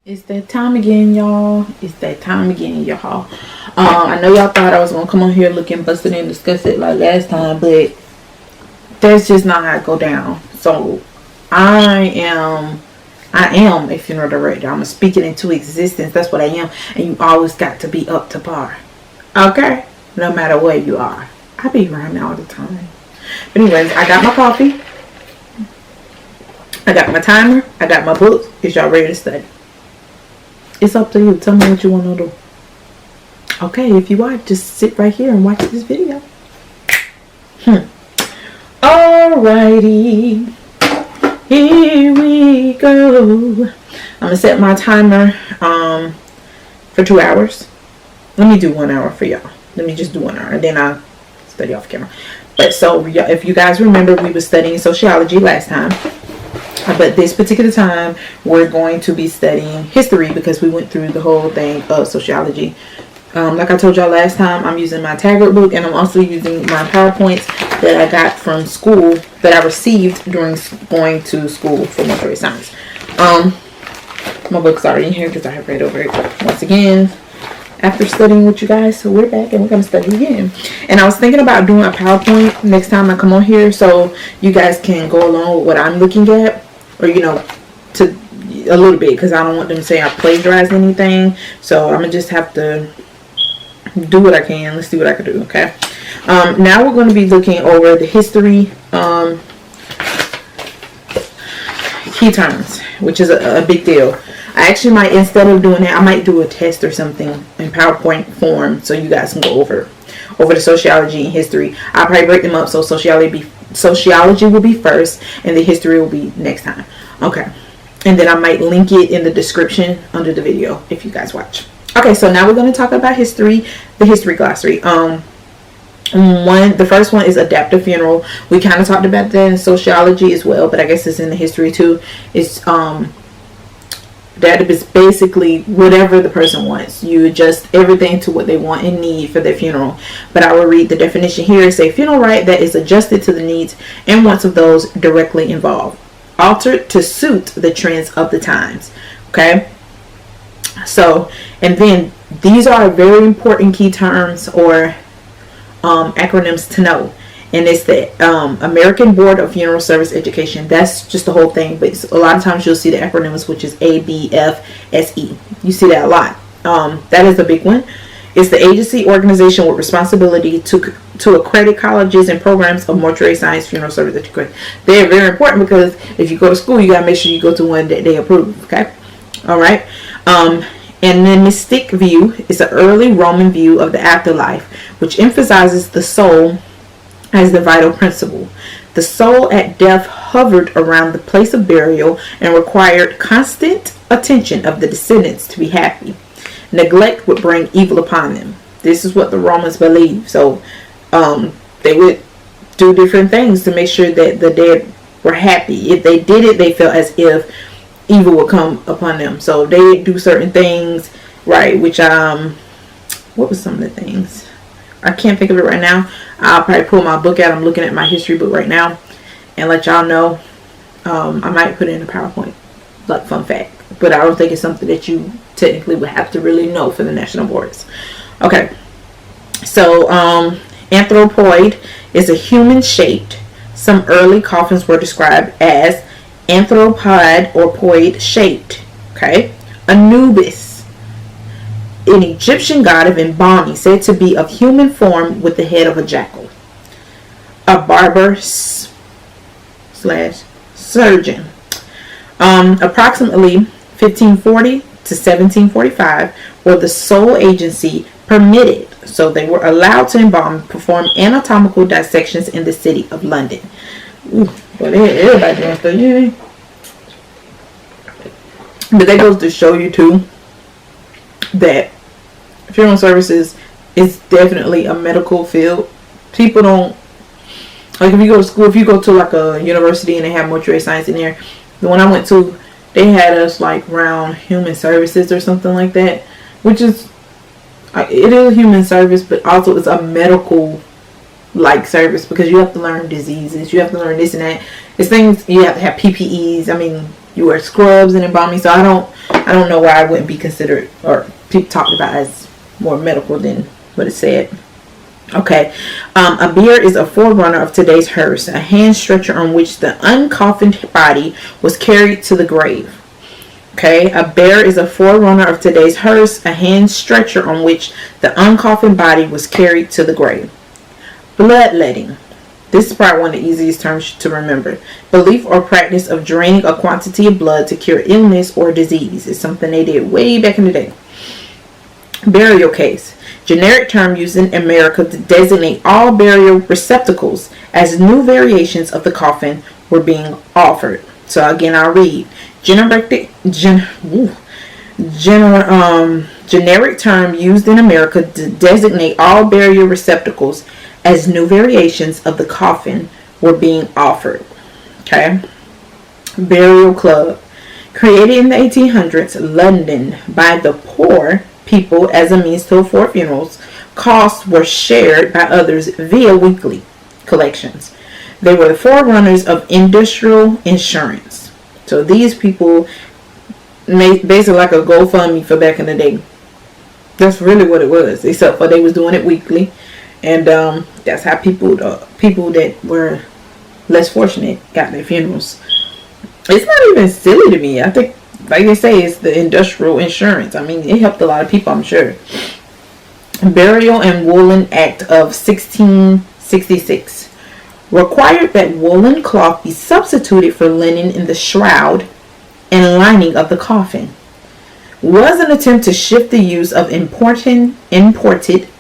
It's that time again, y'all. It's that time again, y'all. I know y'all thought I was gonna come on here looking busted and discuss it like last time, but that's just not how it go down. So I am a funeral director. I'm speaking into existence. That's what I am, and you always got to be up to par. Okay, no matter where you are. I be around all the time. But anyways, I got my coffee. I got my timer. I got my books. Is y'all ready to study? It's up to you. Tell me what you want to do. Okay, if you are, just sit right here and watch this video. Alrighty. Here we go. I'm going to set my timer for 2 hours. Let me do 1 hour for y'all. Let me just do 1 hour. And then I'll study off camera. But so, if you guys remember, we were studying sociology last time. But this particular time, we're going to be studying history because we went through the whole thing of sociology. Like I told y'all last time, I'm using my Taggart book, and I'm also using my PowerPoints that I got from school, that I received during going to school for mortuary science. My book's already in here because I have read over it once again after studying with you guys. So we're back and we're going to study again. And I was thinking about doing a PowerPoint next time I come on here so you guys can go along with what I'm looking at. Or, you know, to a little bit, because I don't want them to say I plagiarized anything. So I'm going to just have to do what I can. Let's see what I can do, okay? Now we're going to be looking over the history key terms, which is a big deal. I actually might, instead of doing that, I might do a test or something in PowerPoint form so you guys can go over the sociology and history. I'll probably break them up so sociology will be first and the history will be next time. Okay, and then I might link it in the description under the video if you guys watch. Okay, so now we're going to talk about history, the history glossary. The first one is adaptive funeral. We kind of talked about that in sociology as well, but I guess it's in the history too. It's that is basically whatever the person wants. You adjust everything to what they want and need for their funeral. But I will read the definition here. It's a funeral rite that is adjusted to the needs and wants of those directly involved, altered to suit the trends of the times. Okay, so, and then these are very important key terms or acronyms to know. And it's the American Board of Funeral Service Education. That's just the whole thing. But a lot of times you'll see the acronyms, which is ABFSE. You see that a lot. That is a big one. It's the agency organization with responsibility to accredit colleges and programs of mortuary science funeral service education. They're very important because if you go to school, you got to make sure you go to one that they approve. Okay? All right. And then mystic view is an early Roman view of the afterlife, which emphasizes the soul as the vital principle. The soul at death hovered around the place of burial and required constant attention of the descendants to be happy. Neglect would bring evil upon them. This is what the Romans believed. So they would do different things to make sure that the dead were happy. If they did it, they felt as if evil would come upon them. So they do certain things, right? Which what was some of the things? I can't think of it right now. I'll probably pull my book out. I'm looking at my history book right now and let y'all know. I might put it in a PowerPoint, like fun fact, but I don't think it's something that you technically would have to really know for the national boards. Okay, so Anthropoid is a human shaped. Some early coffins were described as anthropod or poid shaped. Okay, Anubis, an Egyptian god of embalming, said to be of human form with the head of a jackal. A barber slash surgeon. Approximately 1540 to 1745 were the sole agency permitted, so they were allowed to embalm and perform anatomical dissections in the city of London. Ooh, well, everybody doing stuff, yeah. But that goes to show you too that funeral services is definitely a medical field. People don't, like, if you go to school, if you go to like a university and they have mortuary science in there, the one I went to, they had us like around human services or something like that, which is, it is a human service, but also it's a medical like service because you have to learn diseases, you have to learn this and that. It's things, you have to have PPEs. I mean, You wear scrubs and embalming. So I don't know why I wouldn't be considered or people talked about as more medical than what it said. Okay, a bier is a forerunner of today's hearse, a hand stretcher on which the uncoffined body was carried to the grave. Okay, a bier is a forerunner of today's hearse, a hand stretcher on which the uncoffined body was carried to the grave. Bloodletting. This is probably one of the easiest terms to remember. Belief or practice of draining a quantity of blood to cure illness or disease. It's something they did way back in the day. Burial case. Generic term used in America to designate all burial receptacles as new variations of the coffin were being offered. So again, I'll read. Generic term used in America to designate all burial receptacles as new variations of the coffin were being offered. Okay. Burial club. Created in the 1800s, London, by the poor people as a means to afford funerals, costs were shared by others via weekly collections. They were the forerunners of industrial insurance. So these people made basically like a GoFundMe for back in the day. That's really what it was, except for they was doing it weekly. And that's how people that were less fortunate got their funerals. It's not even silly to me. I think, like they say, it's the industrial insurance. I mean, it helped a lot of people, I'm sure. Burial and Woolen Act of 1666 required that woolen cloth be substituted for linen in the shroud and lining of the coffin. Was an attempt to shift the use of imported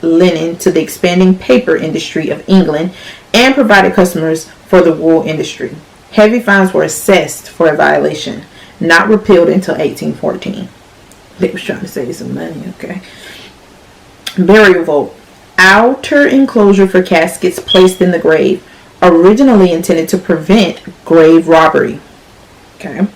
linen to the expanding paper industry of England and provided customers for the wool industry. Heavy fines were assessed for a violation, not repealed until 1814. They was trying to save some money, okay. Burial vault. Outer enclosure for caskets placed in the grave, originally intended to prevent grave robbery. Okay.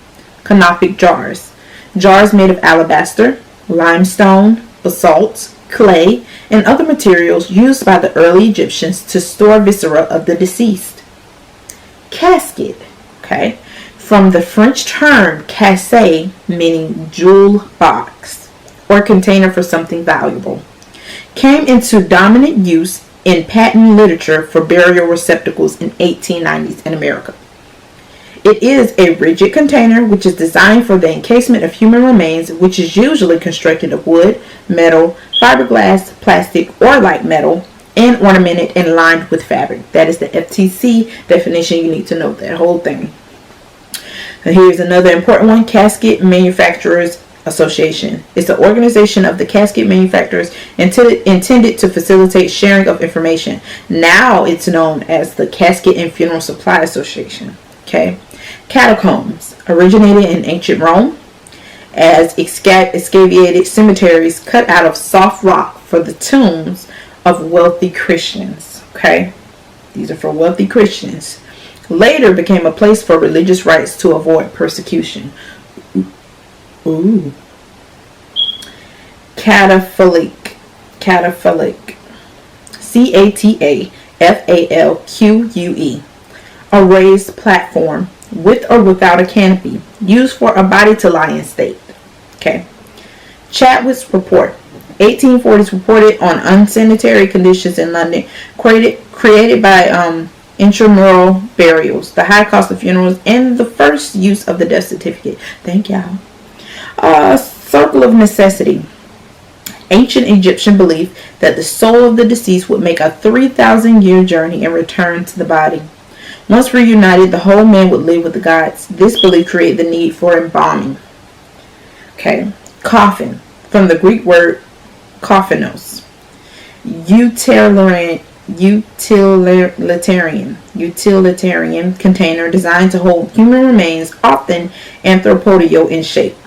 Canopic jars. Jars made of alabaster, limestone, basalt, clay, and other materials used by the early Egyptians to store viscera of the deceased. Casket. Okay. From the French term casse, meaning jewel box or container for something valuable, came into dominant use in patent literature for burial receptacles in 1890s in America. It is a rigid container which is designed for the encasement of human remains, which is usually constructed of wood, metal, fiberglass, plastic, or light metal, and ornamented and lined with fabric. That is the FTC definition. You need to know that whole thing. And here's another important one. Casket Manufacturers Association. It's the organization of the casket manufacturers intended to facilitate sharing of information. Now it's known as the Casket and Funeral Supply Association. Okay. Catacombs originated in ancient Rome as excavated cemeteries cut out of soft rock for the tombs of wealthy Christians. Okay. These are for wealthy Christians. Later became a place for religious rites to avoid persecution. Ooh. Catafalque. CATAFALQUE. A raised platform with or without a canopy used for a body to lie in state. Okay. Chadwick's report. 1840s reported on unsanitary conditions in London created by intramural burials, the high cost of funerals, and the first use of the death certificate. Thank y'all. Circle of necessity. Ancient Egyptian belief that the soul of the deceased would make a 3,000-year journey and return to the body. Once reunited, the whole man would live with the gods. This belief created the need for embalming. Okay. Coffin. From the Greek word coffinos. Utilitarian container designed to hold human remains, often anthropoid in shape.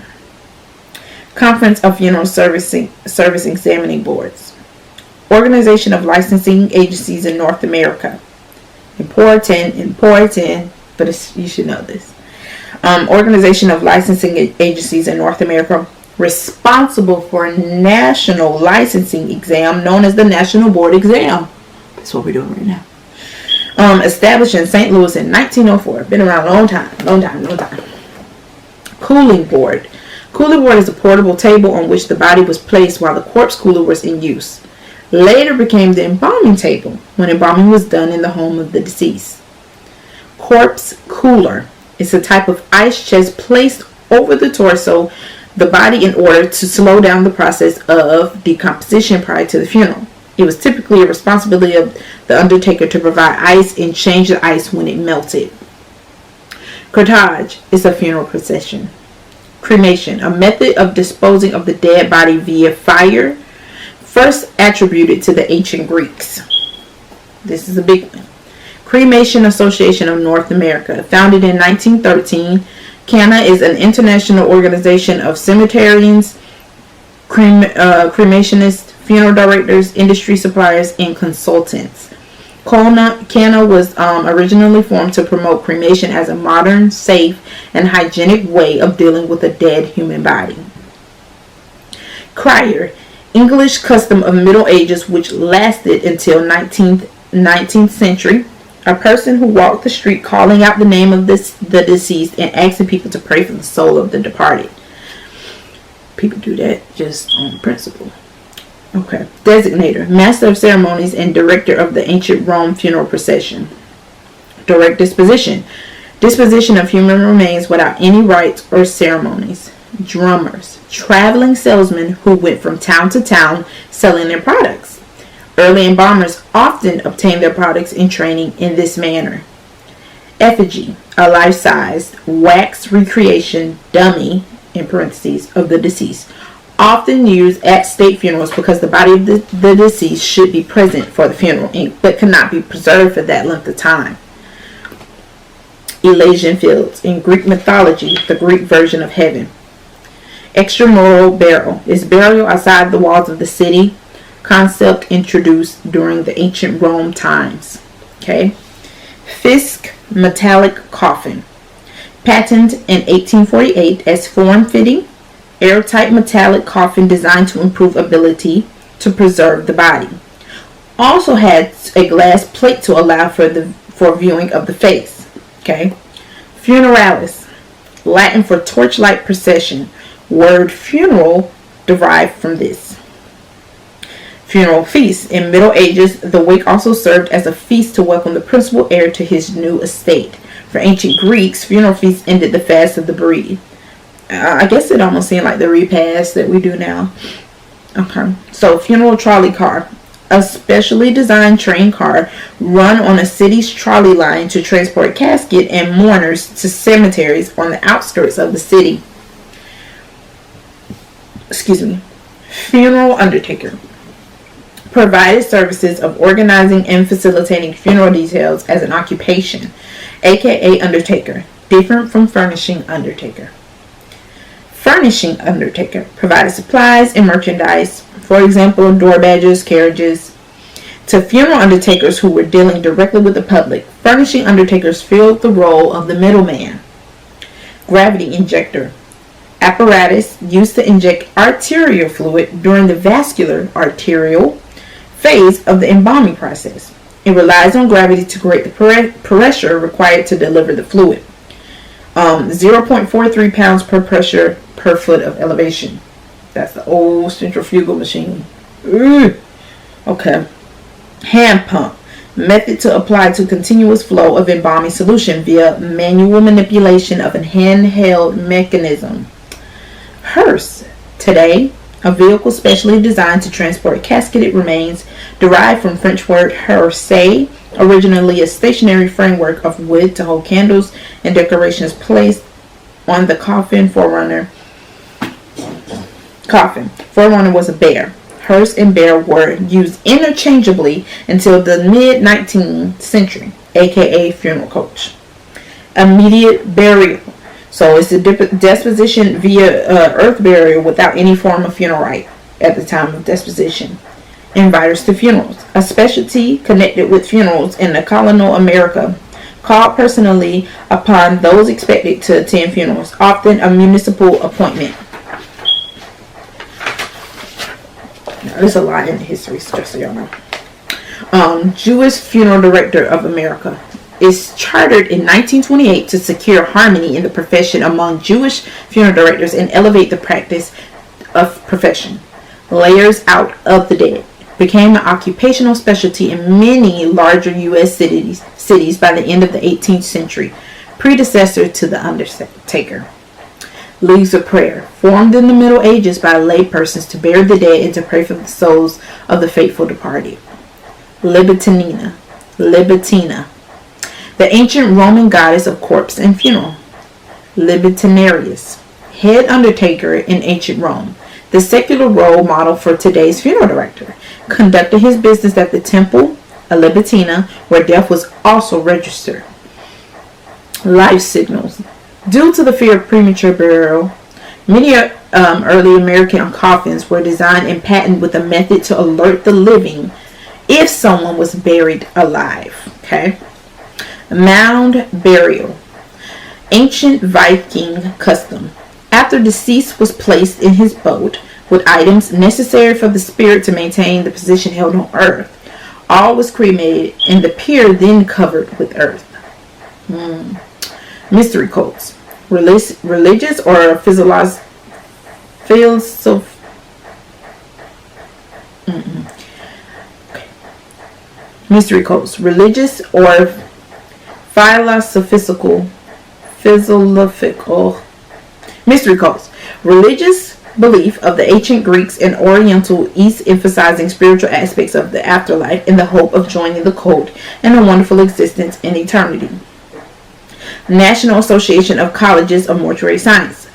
Conference of Funeral Service Examining Boards. Organization of Licensing Agencies in North America. Important, but you should know this. Organization of Licensing Agencies in North America, responsible for a national licensing exam known as the National Board Exam. That's what we're doing right now. Established in St. Louis in 1904. Been around a long time. Cooling board. Cooling board is a portable table on which the body was placed while the corpse cooler was in use. Later became the embalming table when embalming was done in the home of the deceased. Corpse cooler is a type of ice chest placed over the torso, the body, in order to slow down the process of decomposition prior to the funeral. It was typically a responsibility of the undertaker to provide ice and change the ice when it melted. Cortege is a funeral procession. Cremation, a method of disposing of the dead body via fire, first attributed to the ancient Greeks. This is a big one. Cremation Association of North America, founded in 1913. CANA is an international organization of cemeterians, cremationists, funeral directors, industry suppliers, and consultants. CANA was originally formed to promote cremation as a modern, safe, and hygienic way of dealing with a dead human body. Crier, English custom of Middle Ages which lasted until 19th century. A person who walked the street calling out the name of the deceased and asking people to pray for the soul of the departed. People do that just on principle. Okay. Designator, master of ceremonies and director of the ancient Rome funeral procession. Direct disposition, disposition of human remains without any rites or ceremonies. Drummers, traveling salesmen who went from town to town selling their products. Early embalmers often obtained their products in training in this manner. Effigy, a life-sized wax recreation dummy, in parentheses, of the deceased, often used at state funerals because the body of the deceased should be present for the funeral but cannot be preserved for that length of time. Elysian fields, in Greek mythology, the Greek version of heaven. Extramural burial is burial outside the walls of the city, concept introduced during the ancient Rome times. Okay. Fisk metallic coffin, patented in 1848 as form-fitting, airtight metallic coffin designed to improve ability to preserve the body. Also had a glass plate to allow for viewing of the face. Okay. Funeralis, Latin for torchlight procession. Word funeral derived from this. Funeral feast. In Middle Ages, the wake also served as a feast to welcome the principal heir to his new estate. For ancient Greeks, funeral feasts ended the fast of the bereaved. I guess it almost seemed like the repast that we do now. Okay. So, funeral trolley car. A specially designed train car run on a city's trolley line to transport casket and mourners to cemeteries on the outskirts of the city. Funeral undertaker. Provided services of organizing and facilitating funeral details as an occupation, aka undertaker, different from furnishing undertaker. Furnishing undertaker provided supplies and merchandise, for example, door badges, carriages. To funeral undertakers who were dealing directly with the public, furnishing undertakers filled the role of the middleman. Gravity injector, apparatus used to inject arterial fluid during the vascular arterial phase of the embalming process. It relies on gravity to create the pressure required to deliver the fluid. 0.43 pounds per pressure per foot of elevation. That's the old centrifugal machine. Ooh. Okay. Hand pump. Method to apply to continuous flow of embalming solution via manual manipulation of a handheld mechanism. Hearse. Today, a vehicle specially designed to transport casketed remains, derived from French word hearse, originally a stationary framework of wood to hold candles and decorations placed on the coffin Verona. Verona was a bear. Hearse and bear were used interchangeably until the mid-19th century, aka funeral coach. Immediate burial. So it's a disposition via earth burial without any form of funeral rite at the time of disposition. Inviters to funerals. A specialty connected with funerals in the colonial America, called personally upon those expected to attend funerals, often a municipal appointment. Now, there's a lot in the history, just so y'all know. Jewish Funeral Director of America. is chartered in 1928 to secure harmony in the profession among Jewish funeral directors and elevate the practice of profession. Layers out of the dead became an occupational specialty in many larger U.S. cities by the end of the 18th century, predecessor to the undertaker. Leagues of prayer, formed in the Middle Ages by laypersons to bury the dead and to pray for the souls of the faithful departed. Libitina, the ancient Roman goddess of corpse and funeral. Libidinarius, head undertaker in ancient Rome, the secular role model for today's funeral director, conducted his business at the temple, a libitina, where death was also registered. Life signals. Due to the fear of premature burial, many early American coffins were designed and patented with a method to alert the living if someone was buried alive. Okay. Mound burial. Ancient Viking custom. After deceased was placed in his boat with items necessary for the spirit to maintain the position held on earth, all was cremated and the pier then covered with earth. Mystery cults. Religious or Mystery cults. Religious or philosophical. Mystery cults. Religious belief of the ancient Greeks and Oriental East, emphasizing spiritual aspects of the afterlife in the hope of joining the cult and a wonderful existence in eternity. National Association of Colleges of Mortuary Science.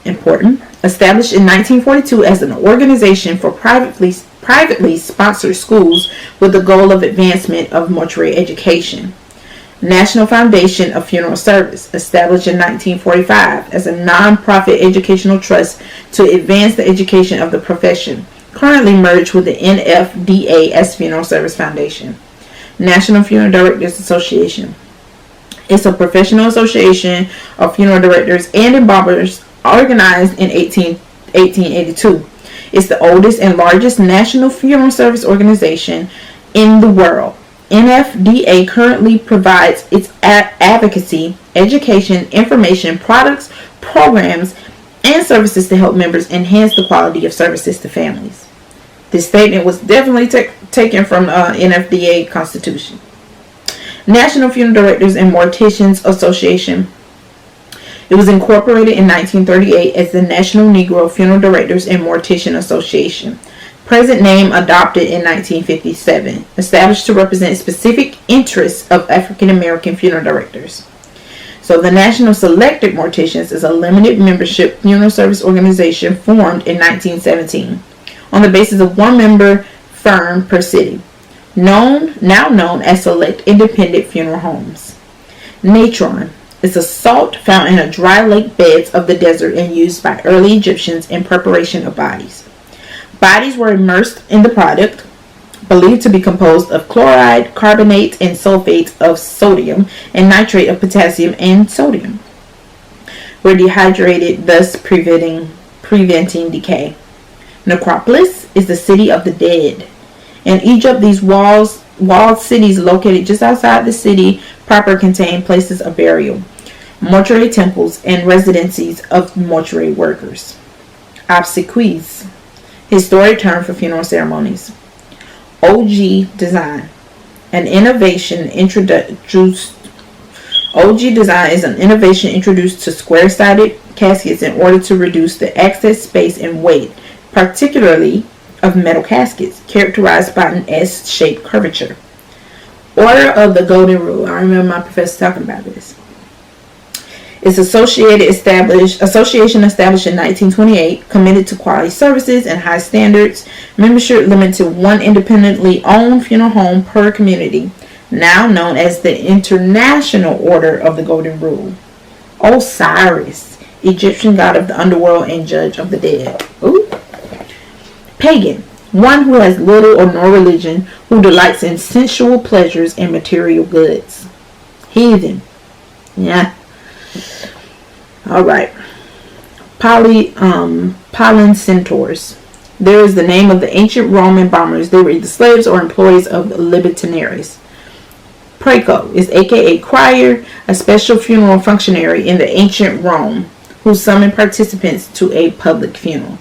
Important. Established in 1942 as an organization for privately sponsored schools with the goal of advancement of mortuary education. National Foundation of Funeral Service, established in 1945 as a non-profit educational trust to advance the education of the profession, currently merged with the NFDA as Funeral Service Foundation. National Funeral Directors Association. It's a professional association of funeral directors and embalmers organized in 1882. It's the oldest and largest national funeral service organization in the world. NFDA currently provides its advocacy, education, information, products, programs, and services to help members enhance the quality of services to families. This statement was definitely taken from NFDA Constitution. National Funeral Directors and Morticians Association. It was incorporated in 1938 as the National Negro Funeral Directors and Mortician Association. Present name adopted in 1957. Established to represent specific interests of African American funeral directors. So the National Selected Morticians is a limited membership funeral service organization formed in 1917 on the basis of one member firm per city. Now known as Select Independent Funeral Homes. Natron is a salt found in a dry lake beds of the desert and used by early Egyptians in preparation of bodies. Bodies were immersed in the product, believed to be composed of chloride, carbonate, and sulfate of sodium, and nitrate of potassium and sodium. Were dehydrated, thus preventing decay. Necropolis is the city of the dead. In Egypt, these walled cities located just outside the city proper contain places of burial, mortuary temples, and residencies of mortuary workers. Obsequies, historic term for funeral ceremonies. OG design, an innovation introduced. OG design is an innovation introduced to square-sided caskets in order to reduce the excess space and weight, particularly of metal caskets, characterized by an S-shaped curvature. Order of the Golden Rule. I remember my professor talking about this. It's association established in 1928, committed to quality services and high standards. Membership limited to one independently owned funeral home per community, now known as the International Order of the Golden Rule. Osiris, Egyptian god of the underworld and judge of the dead. Ooh. Pagan, one who has little or no religion, who delights in sensual pleasures and material goods. Heathen, yeah. All right. Pollen centaurs. There is the name of the ancient Roman bombers. They were either slaves or employees of Libidinaries. Praeco is aka crier, a special funeral functionary in the ancient Rome who summoned participants to a public funeral.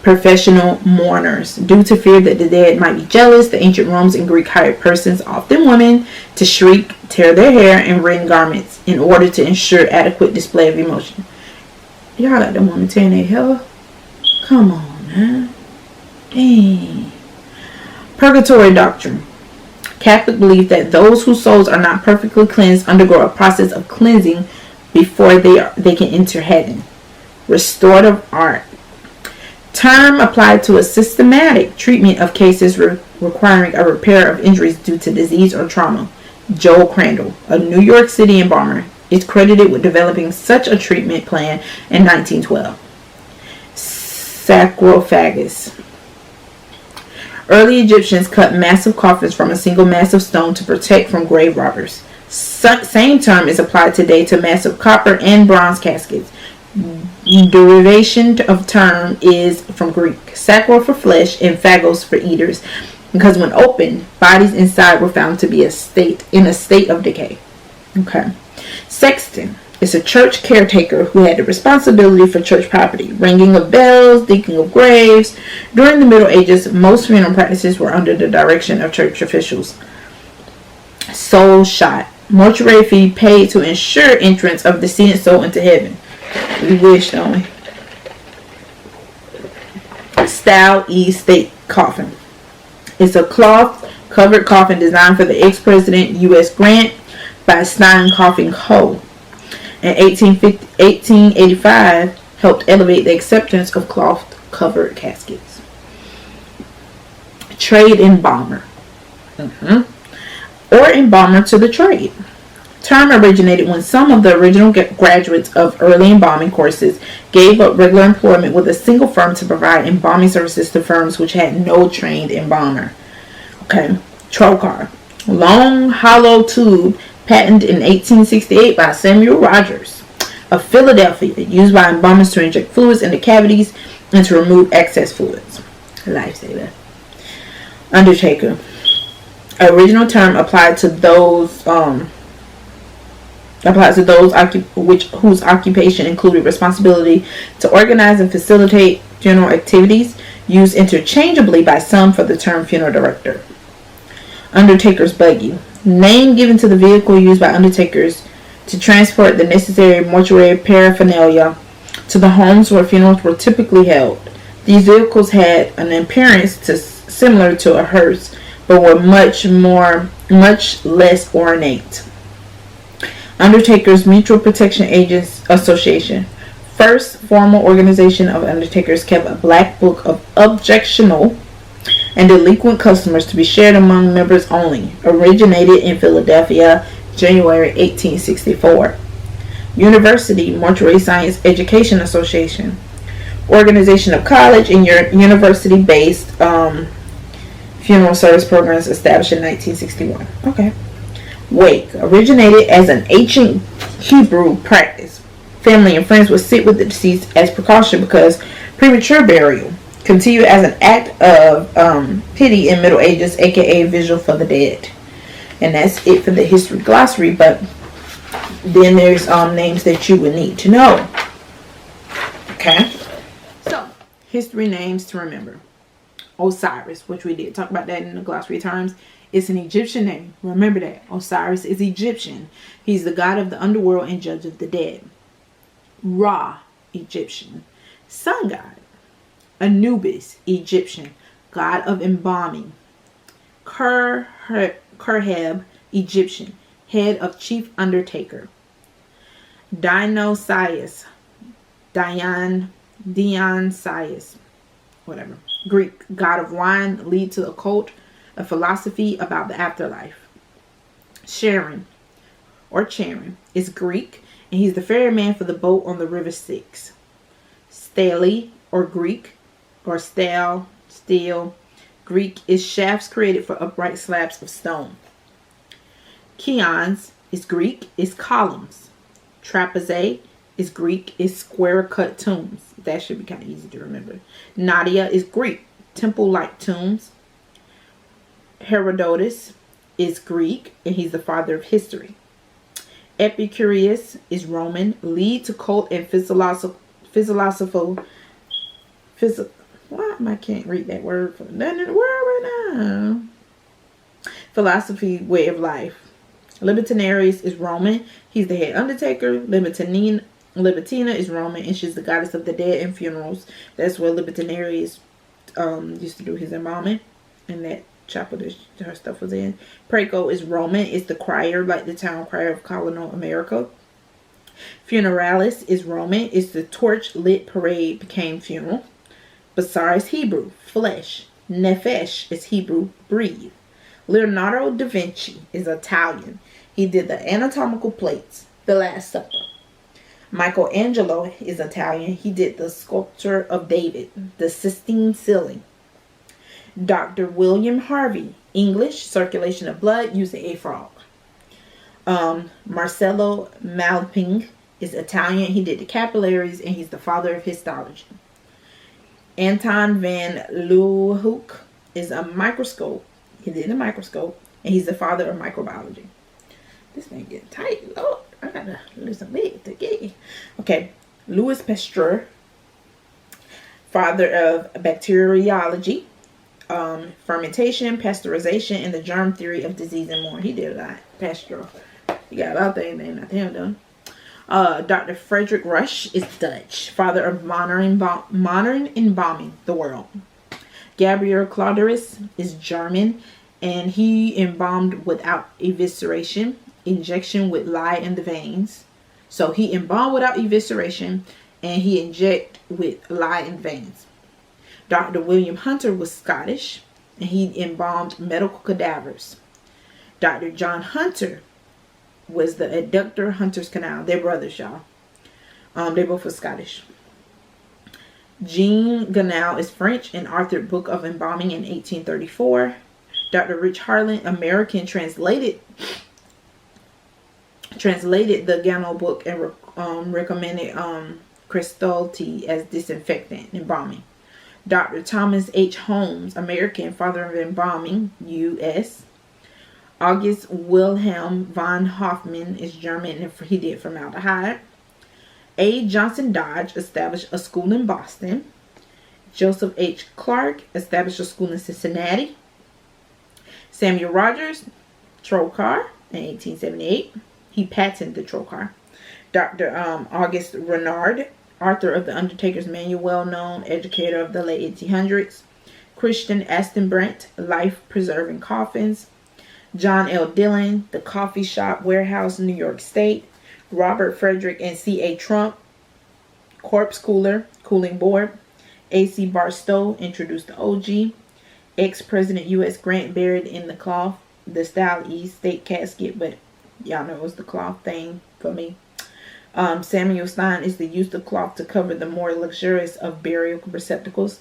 Professional mourners. Due to fear that the dead might be jealous, the ancient Romans and Greek hired persons, often women, to shriek, tear their hair, and rend garments in order to ensure adequate display of emotion. Y'all got them women tearing their hair? Come on, man. Dang. Purgatory doctrine. Catholic belief that those whose souls are not perfectly cleansed undergo a process of cleansing before they can enter heaven. Restorative art. Term applied to a systematic treatment of cases requiring a repair of injuries due to disease or trauma. Joel Crandall, a New York City embalmer, is credited with developing such a treatment plan in 1912. Sarcophagus. Early Egyptians cut massive coffins from a single mass of stone to protect from grave robbers. Same term is applied today to massive copper and bronze caskets. Derivation of term is from Greek. Sacro for flesh and phagos for eaters, because when opened, bodies inside were found to be in a state of decay. Okay. Sexton is a church caretaker who had the responsibility for church property, ringing of bells, digging of graves. During the Middle Ages, most funeral practices were under the direction of church officials. Soul shot. Mortuary fee paid to ensure entrance of decedent soul into heaven. We wish, don't we? Style E state coffin. It's a cloth covered coffin designed for the ex-president U.S. Grant by Stein Coffin Co. In 1885, helped elevate the acceptance of cloth covered caskets. Trade embalmer. Or embalmer to the trade. Term originated when some of the original graduates of early embalming courses gave up regular employment with a single firm to provide embalming services to firms which had no trained embalmer. Okay. Trolley Car. Long, hollow tube patented in 1868 by Samuel Rogers of Philadelphia, used by embalmers to inject fluids into cavities and to remove excess fluids. Lifesaver. Undertaker. Original term applied to those whose occupation included responsibility to organize and facilitate funeral activities, used interchangeably by some for the term funeral director. Undertaker's buggy. Name given to the vehicle used by undertakers to transport the necessary mortuary paraphernalia to the homes where funerals were typically held. These vehicles had an appearance similar to a hearse, but were much less ornate. Undertakers Mutual Protection Agents Association. First formal organization of undertakers kept a black book of objectionable and delinquent customers to be shared among members only. Originated in Philadelphia, January 1864. University Mortuary Science Education Association. Organization of college and university-based funeral service programs established in 1961. Okay. Wake. Originated as an ancient Hebrew practice. Family and friends would sit with the deceased as precaution because premature burial continued as an act of pity in Middle Ages, aka vigil for the dead. And that's it for the history glossary, but then there's names that you would need to know. Okay. So, history names to remember. Osiris, which we did talk about that in the glossary terms. It's an Egyptian name. Remember that. Osiris is Egyptian. He's the god of the underworld and judge of the dead. Ra, Egyptian. Sun god. Anubis, Egyptian. God of embalming. Kerheb, Egyptian. Head of chief undertaker. Dionysius. Dionysius. Whatever. Greek. God of wine. Lead to the cult. A philosophy about the afterlife. Charon is Greek, and he's the ferryman for the boat on the river Styx. Stele, or Greek, or stele, Greek, is shafts created for upright slabs of stone. Kions is Greek, is columns. Trapeze is Greek, is square cut tombs. That should be kind of easy to remember. Nadia is Greek, temple-like tombs. Herodotus is Greek, and he's the father of history. Epicurus is Roman, lead to cult and why am I can't read that word for nothing in the world right now. Philosophy, way of life. Libertinaries is Roman. He's the head undertaker. Libertina is Roman, and she's the goddess of the dead and funerals. That's where Libertinaries used to do his embalming, and that chapel that her stuff was in. Praeco is Roman. It's the crier, like the town crier of colonial America. Funeralis is Roman. It's the torch lit parade became funeral. Basar is Hebrew, flesh. Nefesh is Hebrew, breathe. Leonardo da Vinci is Italian. He did the anatomical plates, the Last Supper. Michelangelo is Italian. He did the sculpture of David, the Sistine ceiling. Dr. William Harvey, English, circulation of blood using a frog. Marcello Malping is Italian. He did the capillaries, and he's the father of histology. Anton van Leeuwenhoek is a microscope. He did the microscope, and he's the father of microbiology. This thing getting tight. Lord, I gotta listen big to get it. Okay, Louis Pasteur, father of bacteriology, fermentation, pasteurization, and the germ theory of disease and more. He did a lot. Pasteur. He got a lot of things named after him done. Dr. Frederick Rush is Dutch, father of modern embalming the world. Gabriel Claudius is German, and he embalmed without evisceration, injection with lye in the veins. So he embalmed without evisceration, and he inject with lye in the veins. Dr. William Hunter was Scottish, and he embalmed medical cadavers. Dr. John Hunter was the adductor Hunter's Canal. They're brothers, y'all. They both were Scottish. Jean Ganal is French and authored Book of Embalming in 1834. Dr. Rich Harlan, American, translated the Ganal book and recommended crystal tea as disinfectant embalming. Dr. Thomas H. Holmes, American, father of embalming, U.S. August Wilhelm von Hoffmann is German, and he did formaldehyde. A. Johnson Dodge established a school in Boston. Joseph H. Clark established a school in Cincinnati. Samuel Rogers, Trolley Car in 1878. He patented the Trolley Car. Dr. August Renard, author of The Undertaker's Manual, well-known educator of the late 1800s. Christian Astenbrandt, life-preserving coffins. John L. Dillon, The Coffee Shop Warehouse, New York State. Robert Frederick and C.A. Trump, Corpse Cooler, Cooling Board. A.C. Barstow introduced the OG. Ex-President U.S. Grant buried in the cloth, the Style E state casket, but y'all know it was the cloth thing for me. Samuel Stein is the use of cloth to cover the more luxurious of burial receptacles.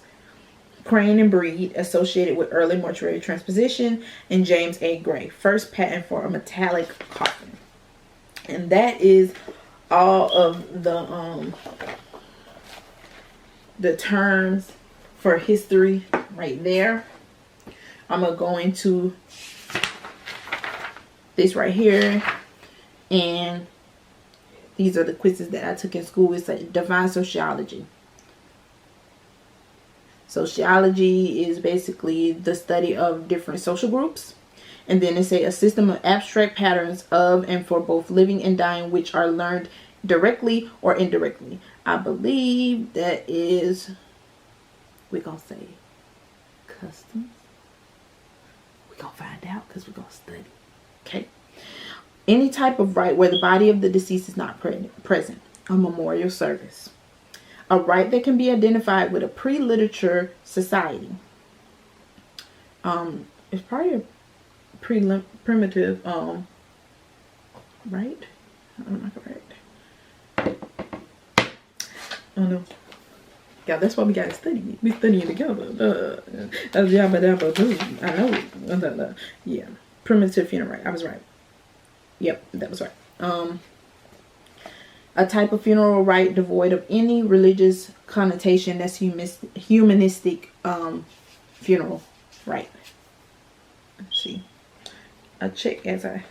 Crane and Breed, associated with early mortuary transposition. And James A. Gray, first patent for a metallic coffin. And that is all of the terms for history right there. I'm going to go into this right here, and these are the quizzes that I took in school. It's like divine sociology. Sociology is basically the study of different social groups. And then it's a system of abstract patterns of and for both living and dying, which are learned directly or indirectly. I believe that is, we're going to say customs. We're going to find out because we're going to study. Okay. Any type of rite where the body of the deceased is not present. A memorial service. A rite that can be identified with a pre-literature society. It's probably a primitive, right? Am I correct? Oh no. Yeah, that's why we gotta study. We studying together. I know. Yeah. Primitive funeral rite. I was right. Yep, that was right. A type of funeral rite devoid of any religious connotation. That's humanistic funeral rite. Let's see. a check as I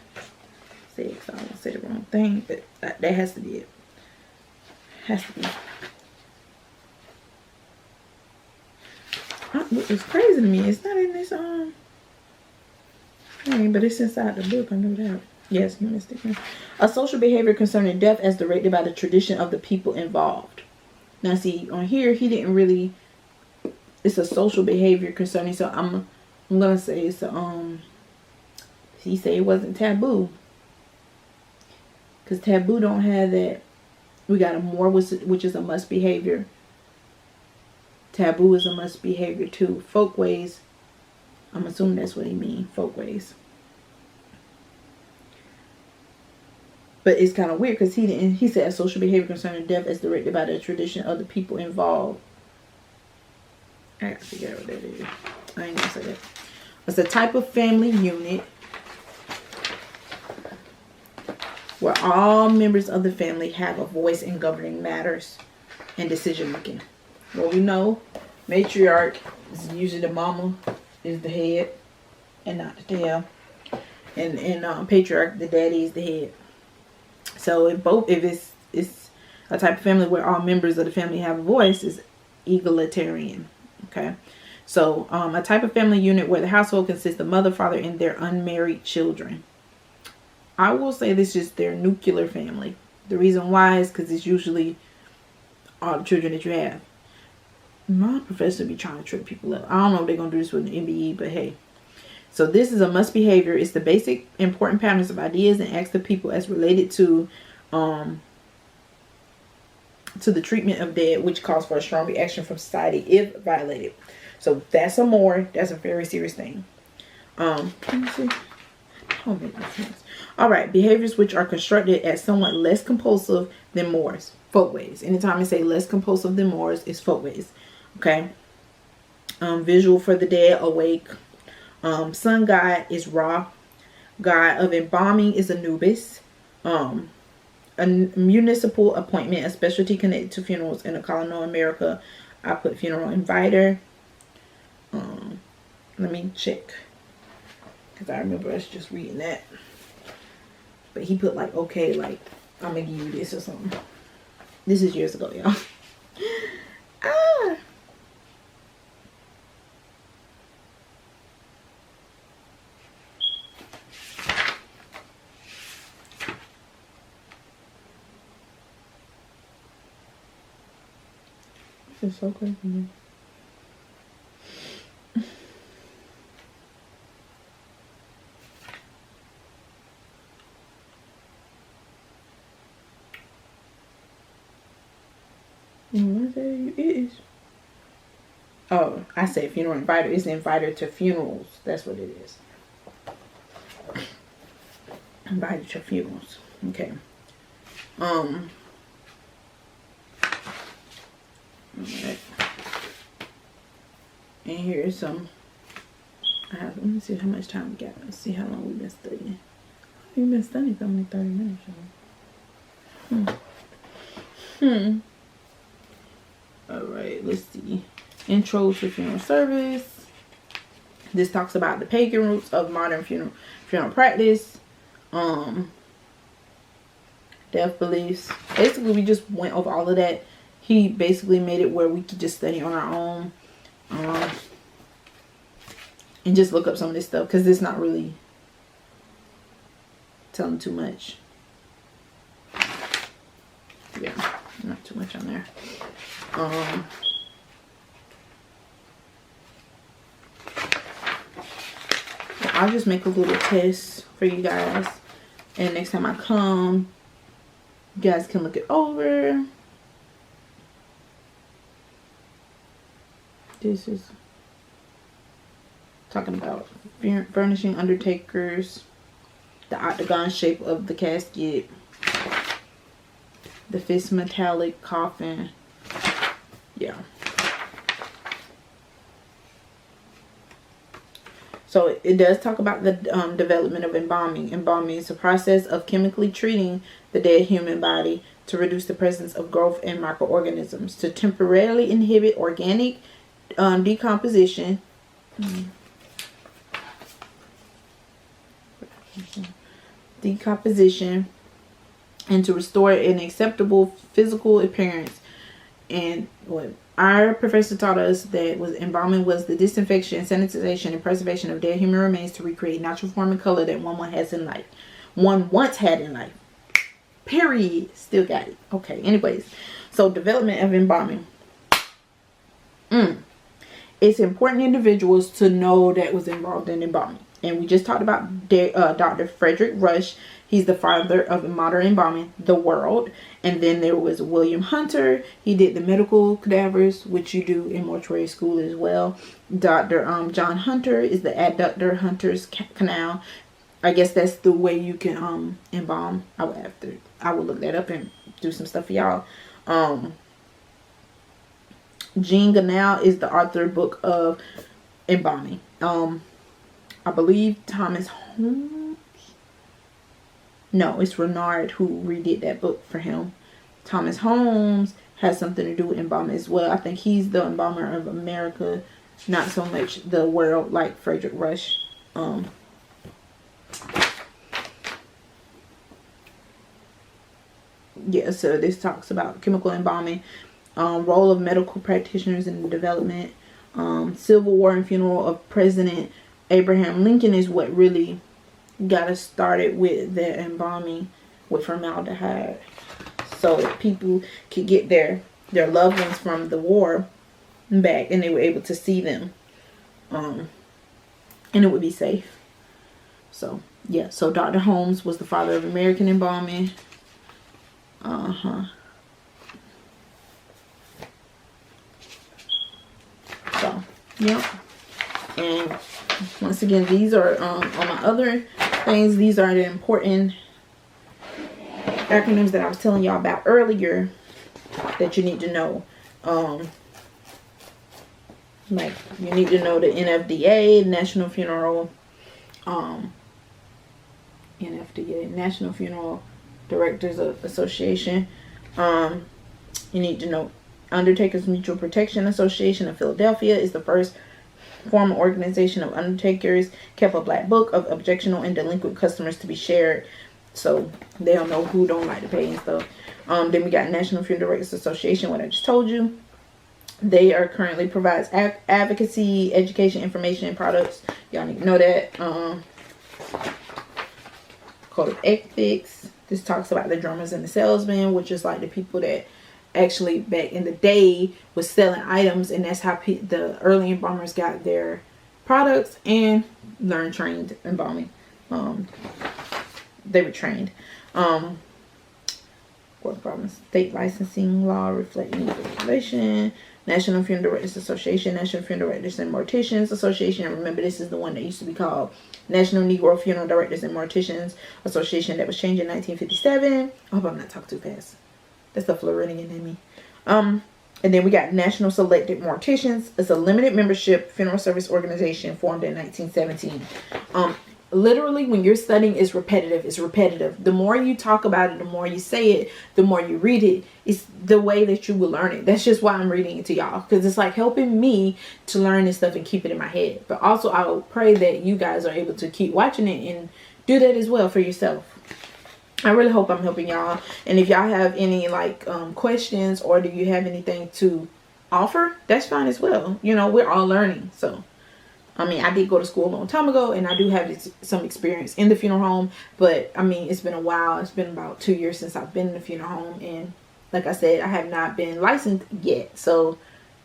said, because I don't want to say the wrong thing, but that has to be it. Has to be. It's crazy to me. It's not in this thing, but it's inside the book. I know that. Yes, you missed it. A social behavior concerning death as directed by the tradition of the people involved. Now, see, on here, he didn't really. It's a social behavior concerning. So I'm gonna say it's a He said it wasn't taboo, because taboo don't have that. We got a more, which is a must behavior. Taboo is a must behavior too. Folkways, I'm assuming that's what he means. Folkways. But it's kind of weird because he said social behavior concerning death as directed by the tradition of the people involved. I gotta figure out what that is. I ain't gonna say that. It's a type of family unit where all members of the family have a voice in governing matters and decision making. Well, we know matriarch is usually the mama is the head and not the tail, and patriarch, the daddy, is the head. So if it's a type of family where all members of the family have a voice, is egalitarian. Okay, so a type of family unit where the household consists of mother, father, and their unmarried children. I will say this is their nuclear family. The reason why is because it's usually all the children that you have. My professor be trying to trip people up. I don't know if they're going to do this with the NBE, but hey. So this is a must behavior. It's the basic important patterns of ideas and acts of people as related to the treatment of dead, which calls for a strong reaction from society if violated. So that's a very serious thing. Let me see. Don't make no sense. All right, behaviors which are constructed as somewhat less compulsive than mores. Folkways. Anytime I say less compulsive than mores, it's folkways. Okay. Visual for the dead, awake. Sun god is Ra. God of embalming is Anubis. A municipal appointment, a specialty connected to funerals in a colonial America. I put funeral inviter. Let me check, because I remember us just reading that. But he put like, okay, like, I'm going to give you this or something. This is years ago, y'all. This is so crazy. It is. Oh, I said funeral inviter. It's an inviter to funerals. That's what it is. Invited to funerals. Okay. Alright. And here's some. Let me see how much time we got. Let's see how long we've been studying. We've been studying for only 30 minutes. Alright, let's see. Intro to funeral service. This talks about the pagan roots of modern funeral practice. Death beliefs. Basically, we just went over all of that. He basically made it where we could just study on our own. And just look up some of this stuff, because it's not really telling too much. Yeah, not too much on there. I'll just make a little test for you guys, and next time I come, you guys can look it over. This is talking about furnishing undertakers, the octagon shape of the casket, the fixed metallic coffin. Yeah. So it does talk about the development of embalming. Embalming is a process of chemically treating the dead human body to reduce the presence of growth and microorganisms, to temporarily inhibit organic decomposition. decomposition, and to restore an acceptable physical appearance. And what our professor taught us that was embalming was the disinfection, sanitization, and preservation of dead human remains to recreate natural form and color that one once had in life. Period. Still got it. Okay. Anyways, so development of embalming. It's important individuals to know that was involved in embalming. And we just talked about Dr. Frederick Rush. He's the father of modern embalming, the world. And then there was William Hunter. He did the medical cadavers, which you do in mortuary school as well. Dr. John Hunter is the adductor Hunter's canal. I guess that's the way you can embalm. I will look that up and do some stuff for y'all. Jean Ganal is the author book of embalming. I believe Thomas Holmes. No, it's Renard who redid that book for him. Thomas Holmes has something to do with embalming as well. I think he's the embalmer of America, not so much the world like Frederick Rush. Yeah, so this talks about chemical embalming, role of medical practitioners in the development, Civil War and funeral of President Abraham Lincoln is what really got us started with the embalming with formaldehyde, so that people could get their loved ones from the war back and they were able to see them, and it would be safe. So yeah, so Dr. Holmes was the father of American embalming. So yep. And once again, these are on my other things. These are the important acronyms that I was telling y'all about earlier that you need to know. Like you need to know the NFDA, National Funeral, NFDA, National Funeral Directors Association. You need to know Undertakers Mutual Protection Association of Philadelphia is the first formal organization of undertakers, kept a black book of objectionable and delinquent customers to be shared, so they'll know who don't like to pay and stuff. Then we got National Funeral Directors Association, what I just told you. They are currently provides advocacy, education, information, and products. Y'all need to know that. Code of Ethics. This talks about the drummers and the salesmen, which is like the people that actually back in the day was selling items, and that's how the early embalmers got their products and learned trained embalming. They were trained. What problems? State licensing law reflecting regulation. National Funeral Directors Association, National Funeral Directors and Morticians Association. And remember, this is the one that used to be called National Negro Funeral Directors and Morticians Association, that was changed in 1957. I hope I'm not talking too fast. That's the Floridian in me. And then we got National Selected Morticians. It's a limited membership funeral service organization formed in 1917. Literally, when you're studying, it's repetitive. It's repetitive. The more you talk about it, the more you say it, the more you read it. It's the way that you will learn it. That's just why I'm reading it to y'all, because it's like helping me to learn this stuff and keep it in my head. But also, I will pray that you guys are able to keep watching it and do that as well for yourself. I really hope I'm helping y'all. And if y'all have any like questions, or do you have anything to offer, that's fine as well. You know, we're all learning. So I mean, I did go to school a long time ago, and I do have some experience in the funeral home, but I mean, it's been a while. It's been about 2 years since I've been in the funeral home, and like I said, I have not been licensed yet, so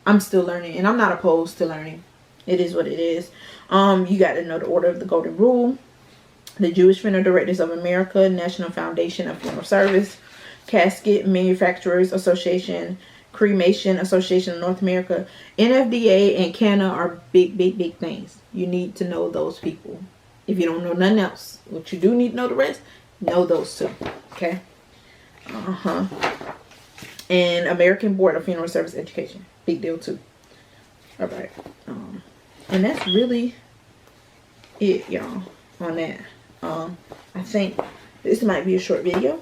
I'm still learning, and I'm not opposed to learning. It is what it is. You got to know the Order of the Golden Rule, the Jewish Funeral Directors of America, National Foundation of Funeral Service, Casket Manufacturers Association, Cremation Association of North America. NFDA and CANA are big things. You need to know those people. If you don't know nothing else, what you do need to know the rest, know those two. Okay. And American Board of Funeral Service Education, big deal too. All right. And that's really it, y'all, on that. I think this might be a short video,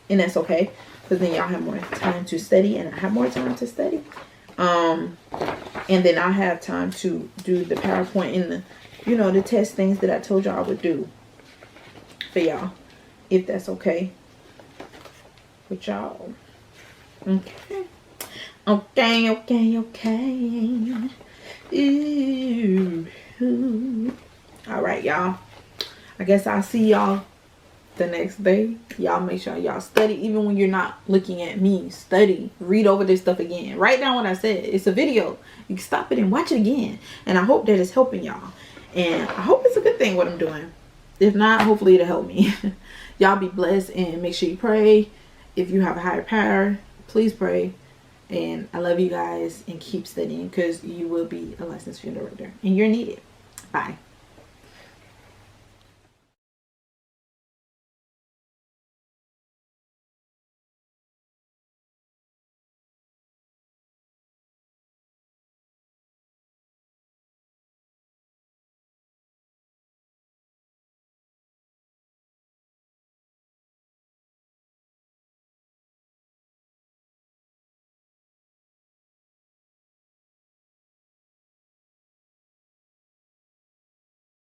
and that's okay, because then y'all have more time to study, and I have more time to study. And then I have time to do the PowerPoint and the, you know, the test things that I told y'all I would do. for y'all, if that's okay with y'all. Okay. Ooh. All right, y'all. I guess I'll see y'all the next day. Y'all make sure y'all study. Even when you're not looking at me, study. Read over this stuff again. Write down what I said. It's a video. You can stop it and watch it again. And I hope that it's helping y'all. And I hope it's a good thing what I'm doing. If not, hopefully it'll help me. Y'all be blessed, and make sure you pray. If you have a higher power, please pray. And I love you guys, and keep studying, because you will be a licensed funeral director and you're needed. Bye.